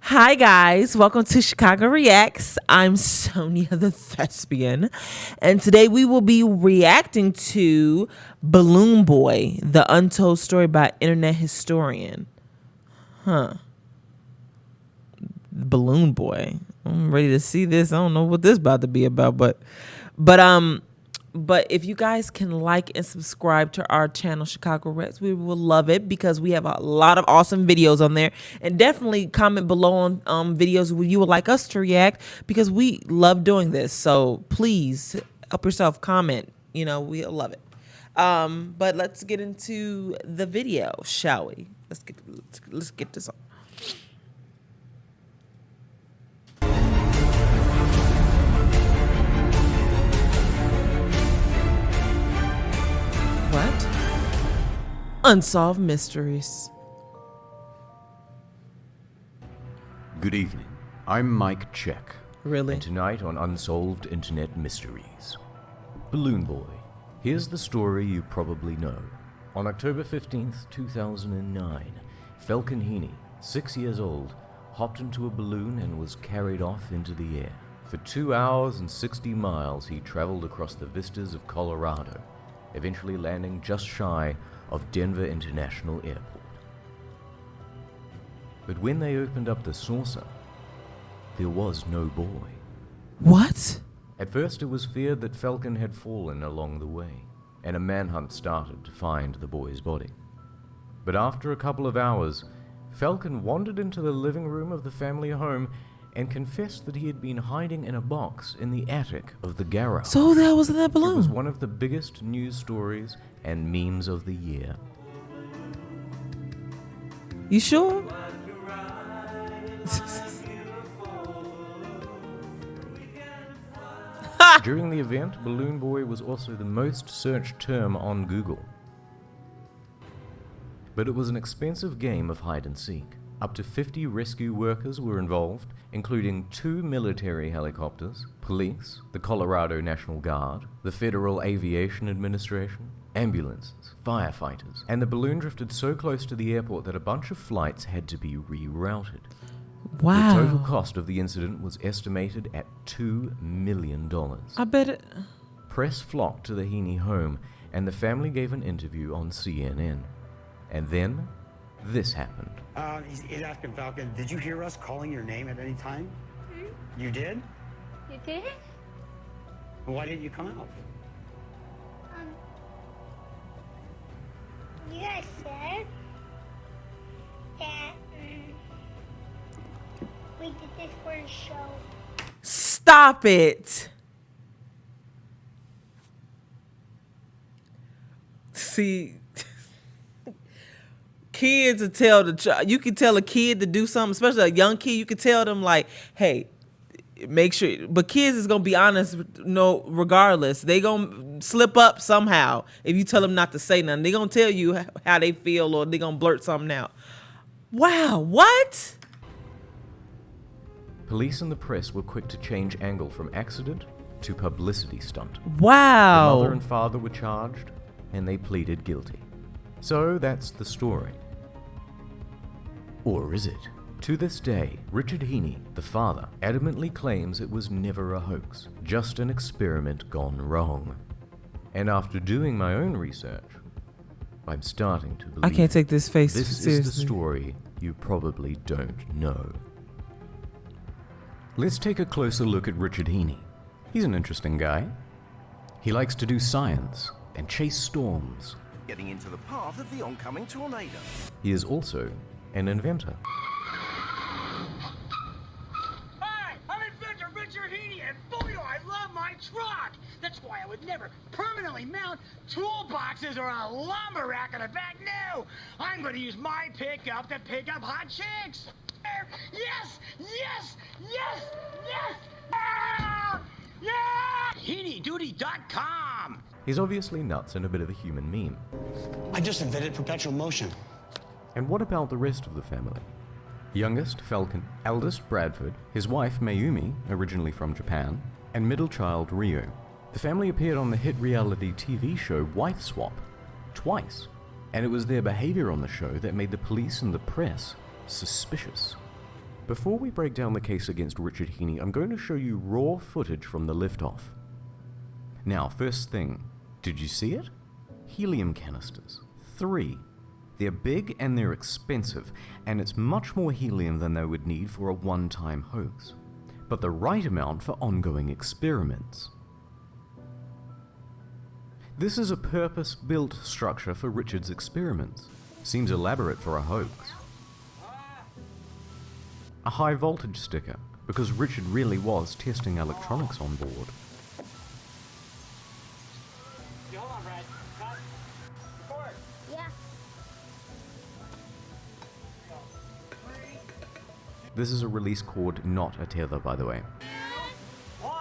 Hi guys, welcome to Chicago Reacts. I'm Sonya the Thespian, and today we will be reacting to Balloon Boy, the untold story by internet historian. Balloon Boy. I'm ready to see this. I don't know what this is about to be about, but if you guys can like and subscribe to our channel, Chicago Reacts, we will love it because we have a lot of awesome videos on there. And definitely comment below on videos where you would like us to react because we love doing this. So please help yourself, comment. You know, we'll love it. But let's get into the video, shall we? Let's get this on. What? Unsolved mysteries. Good evening. I'm Mike Check. Really? And tonight on Unsolved Internet Mysteries. Balloon Boy. Here's the story you probably know. On October 15th, 2009, Falcon Heaney, 6 years old, hopped into a balloon and was carried off into the air. For 2 hours and 60 miles, he traveled across the vistas of Colorado, eventually landing just shy of Denver International Airport. But when they opened up the saucer, there was no boy. What? At first it was feared that Falcon had fallen along the way, and a manhunt started to find the boy's body. But after a couple of hours, Falcon wandered into the living room of the family home and confessed that he had been hiding in a box in the attic of the garage. So that was in that balloon. It was one of the biggest news stories and memes of the year. You sure? During the event, Balloon Boy was also the most searched term on Google. But it was an expensive game of hide and seek. Up to 50 rescue workers were involved, including 2 military helicopters, police, the Colorado National Guard, the Federal Aviation Administration, ambulances, firefighters, and the balloon drifted so close to the airport that a bunch of flights had to be rerouted. Wow. The total cost of the incident was estimated at $2 million. I bet it. Press flocked to the Heaney home, and the family gave an interview on CNN. And then, this happened. He's asking Falcon, did you hear us calling your name at any time? You did? You did? Well, why didn't you come out? You guys said that we did this for a show. Stop it. See, kids will tell you can tell a kid to do something, especially a young kid. You can tell them like, hey, make sure. But kids is gonna be honest, no, regardless. They gonna slip up somehow if you tell them not to say nothing. They gonna tell you how they feel, or they gonna blurt something out. Wow, what? Police and the press were quick to change angle from accident to publicity stunt. Wow. The mother and father were charged, and they pleaded guilty. So that's the story. Or is it? To this day, Richard Heaney, the father, adamantly claims it was never a hoax, just an experiment gone wrong. And after doing my own research, I'm starting to believe I can't take this face this seriously. is the story you probably don't know. Let's take a closer look at Richard Heaney. He's an interesting guy. He likes to do science and chase storms. Getting into the path of the oncoming tornado. He is also an inventor. Hi, I'm inventor Richard Heaney, and boy do I love my truck! That's why I would never permanently mount toolboxes or a lumber rack on the back. No! I'm gonna use my pickup to pick up hot chicks! Yes! Yes! Yes! Yes! Ah! Yeah! HeaneyDuty.com! He's obviously nuts and a bit of a human meme. I just invented perpetual motion. And what about the rest of the family? Youngest, Falcon, eldest, Bradford, his wife, Mayumi, originally from Japan, and middle child, Ryo. The family appeared on the hit reality TV show Wife Swap twice, and it was their behavior on the show that made the police and the press suspicious. Before we break down the case against Richard Heaney, I'm going to show you raw footage from the liftoff. Now, first thing, did you see it? Helium canisters. 3. They're big and they're expensive, and it's much more helium than they would need for a one-time hoax, but the right amount for ongoing experiments. This is a purpose-built structure for Richard's experiments. Seems elaborate for a hoax. A high voltage sticker, because Richard really was testing electronics on board. Hold on, Brad. Cut. Record. Yeah. This is a release cord, not a tether, by the way. One.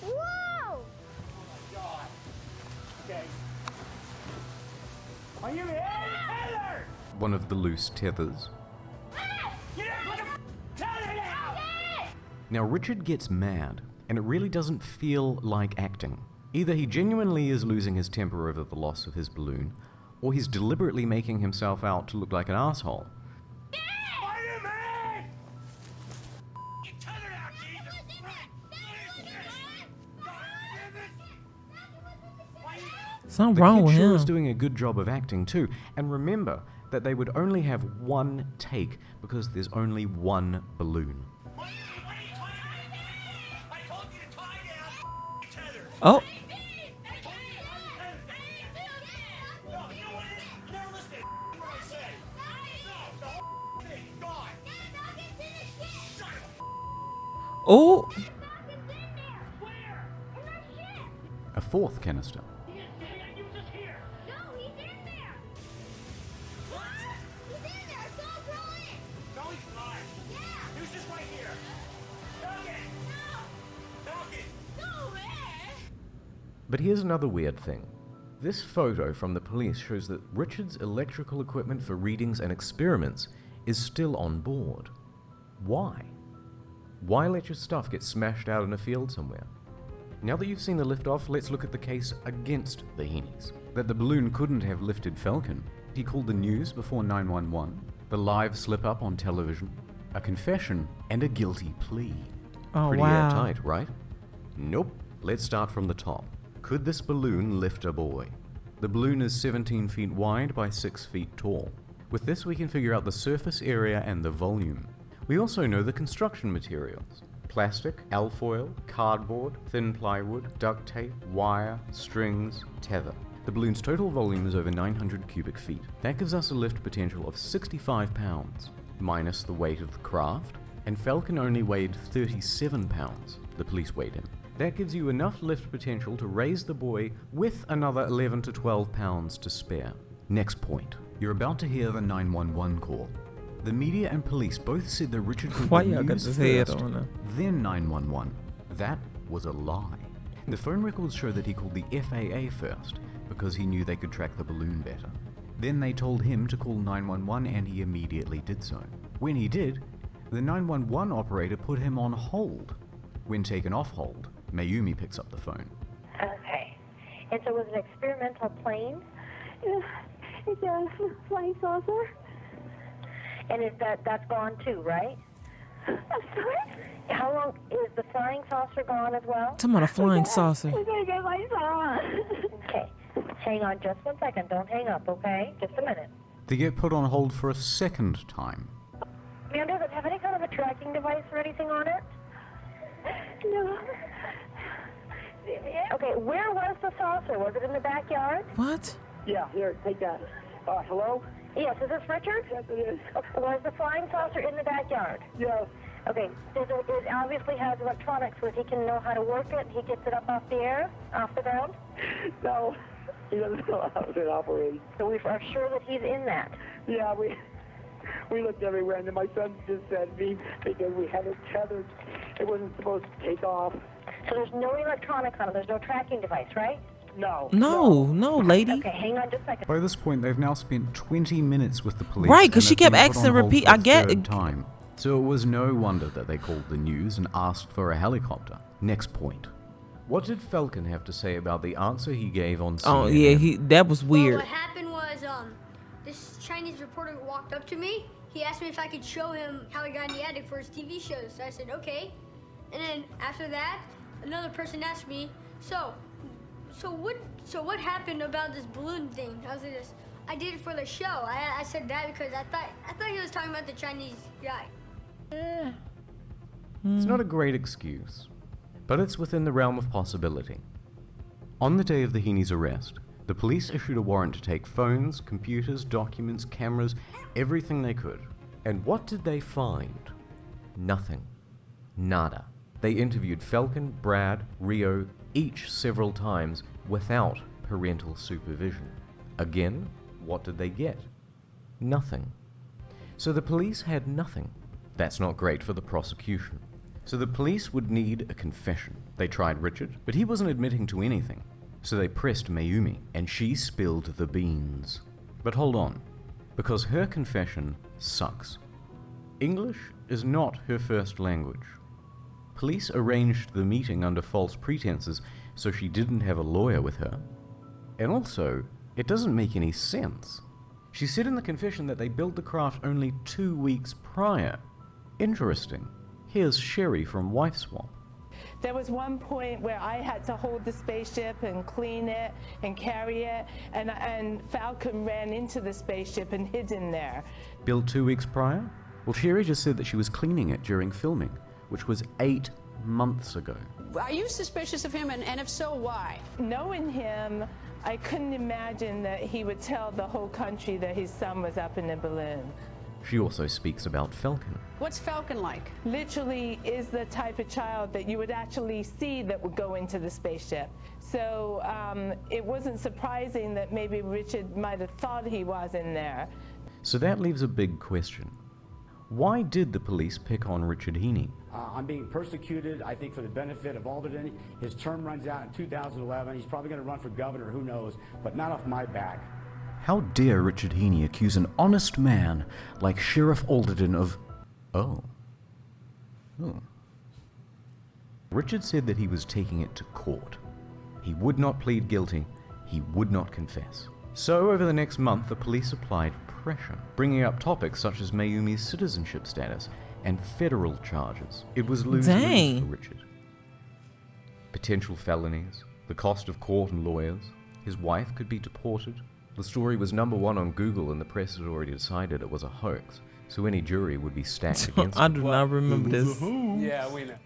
Whoa! God. Okay. Are you here, Taylor? One of the loose tethers. Get up like a tether now! Now Richard gets mad, and it really doesn't feel like acting. Either he genuinely is losing his temper over the loss of his balloon, or he's deliberately making himself out to look like an asshole. Spider-Man! Get tethered out, Jesus! Something The wrong kid with sure him. was doing a good job of acting too, and remember that they would only have one take because there's only one balloon. I told you to tie down tether. Oh, No, you know what it is? You never listen to what I say. No, the whole thing, gone. Shut up. oh, Where? A 4th canister. He was just here. No, he's in there. What? He's in there. So throw it. No, he's not. Yeah. He was just right here. Falcon! Falcon! No, man. But here's another weird thing. This photo from the police shows that Richard's electrical equipment for readings and experiments is still on board. Why? Why let your stuff get smashed out in a field somewhere? Now that you've seen the liftoff, let's look at the case against the Heanies. That the balloon couldn't have lifted Falcon. He called the news before 911, the live slip-up on television, a confession, and a guilty plea. oh Pretty wow. airtight, right? Nope. Let's start from the top. Could this balloon lift a boy? The balloon is 17 feet wide by 6 feet tall. With this we can figure out the surface area and the volume. We also know the construction materials. Plastic, alfoil, cardboard, thin plywood, duct tape, wire, strings, tether. The balloon's total volume is over 900 cubic feet. That gives us a lift potential of 65 pounds, minus the weight of the craft, and Falcon only weighed 37 pounds. The police weighed him. That gives you enough lift potential to raise the boy with another 11 to 12 pounds to spare. Next point. You're about to hear the 911 call. The media and police both said that Richard called Why the y'all got news this head first, on her? then 911. That was a lie. The phone records show that he called the FAA first, because he knew they could track the balloon better. Then they told him to call 911 and he immediately did so. When he did, the 911 operator put him on hold. When taken off hold, Mayumi picks up the phone. Okay. And so it was an experimental plane? It's a flying saucer. And is that's gone too, right? I'm sorry. How long is the flying saucer gone as well? Talking about a flying saucer. I'm gonna get my son. Okay. Hang on just 1 second. Don't hang up, okay? Just a minute. They get put on hold for a second time. Ma'am, does it have any kind of a tracking device or anything on it? No. Okay, where was the saucer? Was it in the backyard? What? Yeah, here, take that. Hello? Yes, is this Richard? Yes, it is. Was the flying saucer in the backyard? Yes. Okay, it obviously has electronics where he can know how to work it. He gets it up off the air, off the ground. No, he doesn't know how it operates. So we are sure that he's in that. Yeah, we looked everywhere, and then my son just said because we had it tethered, it wasn't supposed to take off. So there's no electronics on it. There's no tracking device, right? No. No, lady. Okay, hang on just a second. By this point, they've now spent 20 minutes with the police. Right, 'cause and she they've kept been put asking on hold repeat- for I the get- third time. So it was no wonder that they called the news and asked for a helicopter. Next point. What did Falcon have to say about the answer he gave on CNN? Oh yeah, that was weird. Well, what happened was, this Chinese reporter walked up to me. He asked me if I could show him how he got in the attic for his TV shows. So I said, okay. And then after that, another person asked me, so what happened about this balloon thing? I was like, I did it for the show. I said that because I thought he was talking about the Chinese guy. It's not a great excuse, but it's within the realm of possibility. On the day of the Heaney's arrest, the police issued a warrant to take phones, computers, documents, cameras, everything they could. And what did they find? Nothing. Nada. They interviewed Falcon, Brad, Rio, each several times without parental supervision. Again, what did they get? Nothing. So the police had nothing. That's not great for the prosecution. So the police would need a confession. They tried Richard, but he wasn't admitting to anything. So they pressed Mayumi, and she spilled the beans. But hold on, because her confession sucks. English is not her first language. Police arranged the meeting under false pretenses, so she didn't have a lawyer with her. And also, it doesn't make any sense. She said in the confession that they built the craft only 2 weeks prior. Interesting. Here's Sherry from Wife Swap. There was one point where I had to hold the spaceship and clean it and carry it, and Falcon ran into the spaceship and hid in there. Built 2 weeks prior? Well, Sherry just said that she was cleaning it during filming, which was 8 months ago. Are you suspicious of him, and if so, why? Knowing him, I couldn't imagine that he would tell the whole country that his son was up in a balloon. She also speaks about Falcon. What's Falcon like? Literally is the type of child that you would actually see that would go into the spaceship. So it wasn't surprising that maybe Richard might have thought he was in there. So that leaves a big question. Why did the police pick on Richard Heaney? I'm being persecuted, I think, for the benefit of Alderton. His term runs out in 2011. He's probably going to run for governor, who knows, but not off my back. How dare Richard Heaney accuse an honest man like Sheriff Alderton of... Oh. Richard said that he was taking it to court. He would not plead guilty. He would not confess. So over the next month, the police applied pressure, bringing up topics such as Mayumi's citizenship status and federal charges. It was lose-lose for Richard. Potential felonies, the cost of court and lawyers, his wife could be deported. The story was #1 on Google, and the press had already decided it was a hoax, so any jury would be stacked against I him. do not remember this. Yeah, we know.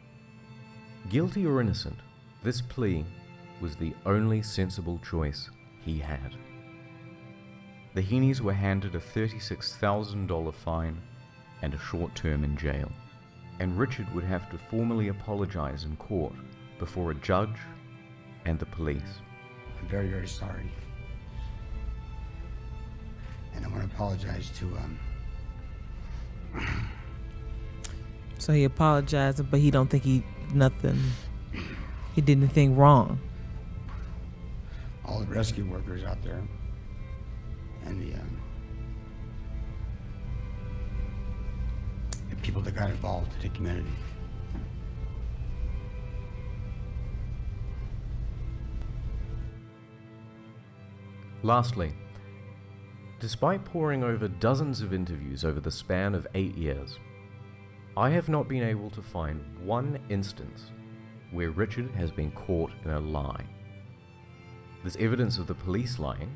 Guilty or innocent, this plea was the only sensible choice he had. The Heaneys were handed a $36,000 fine and a short term in jail, and Richard would have to formally apologize in court before a judge and the police. I'm very, very sorry. And I want to apologize to, So he apologized, but he don't think he did anything wrong. all the rescue workers out there and the people that got involved in the community. Lastly, despite poring over dozens of interviews over the span of 8 years, I have not been able to find one instance where Richard has been caught in a lie. There's evidence of the police lying,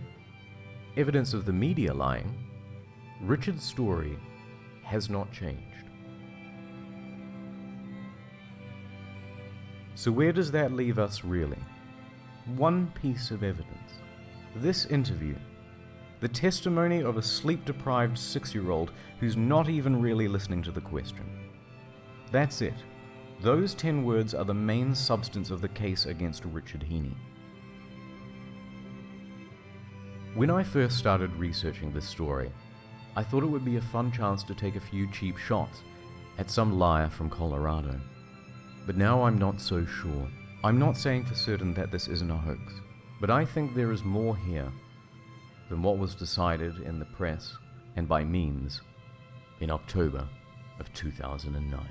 evidence of the media lying. Richard's story has not changed. So where does that leave us really? One piece of evidence. This interview. The testimony of a sleep-deprived 6-year-old who's not even really listening to the question. That's it. Those 10 words are the main substance of the case against Richard Heaney. When I first started researching this story, I thought it would be a fun chance to take a few cheap shots at some liar from Colorado. But now I'm not so sure. I'm not saying for certain that this isn't a hoax, but I think there is more here than what was decided in the press and by memes in October of 2009.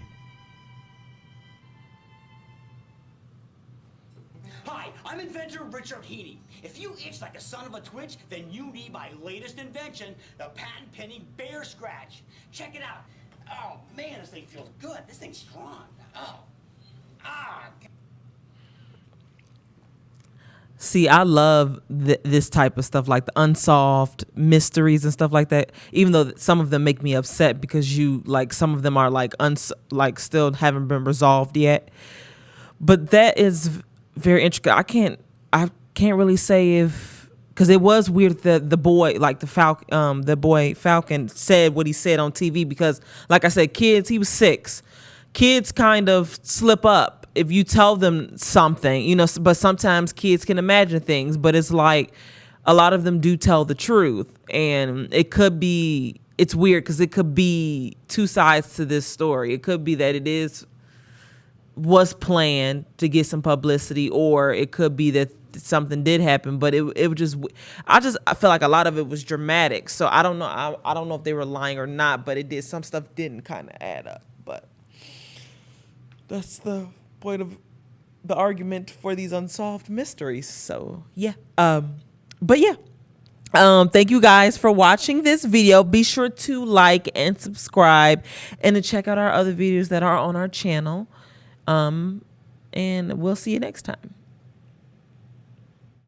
I'm inventor Richard Heaney. If you itch like a son of a twitch, then you need my latest invention, the patent-pending bear scratch. Check it out. Oh, man, this thing feels good. This thing's strong. Oh. Ah. See, I love this type of stuff, like the unsolved mysteries and stuff like that. Even though some of them make me upset because some of them are like still haven't been resolved yet. But that is very intricate. I can't really say if, because it was weird that the boy, like the boy Falcon said what he said on TV, because like I said, kids, he was 6. Kids kind of slip up if you tell them something, you know, but sometimes kids can imagine things, but it's like a lot of them do tell the truth. And it's weird because it could be 2 sides to this story. It could be that was planned to get some publicity, or it could be that something did happen, but I feel like a lot of it was dramatic. So I don't know. I don't know if they were lying or not, but some stuff didn't kind of add up. But that's the point of the argument for these unsolved mysteries. So yeah. Thank you guys for watching this video. Be sure to like and subscribe and to check out our other videos that are on our channel. And we'll see you next time.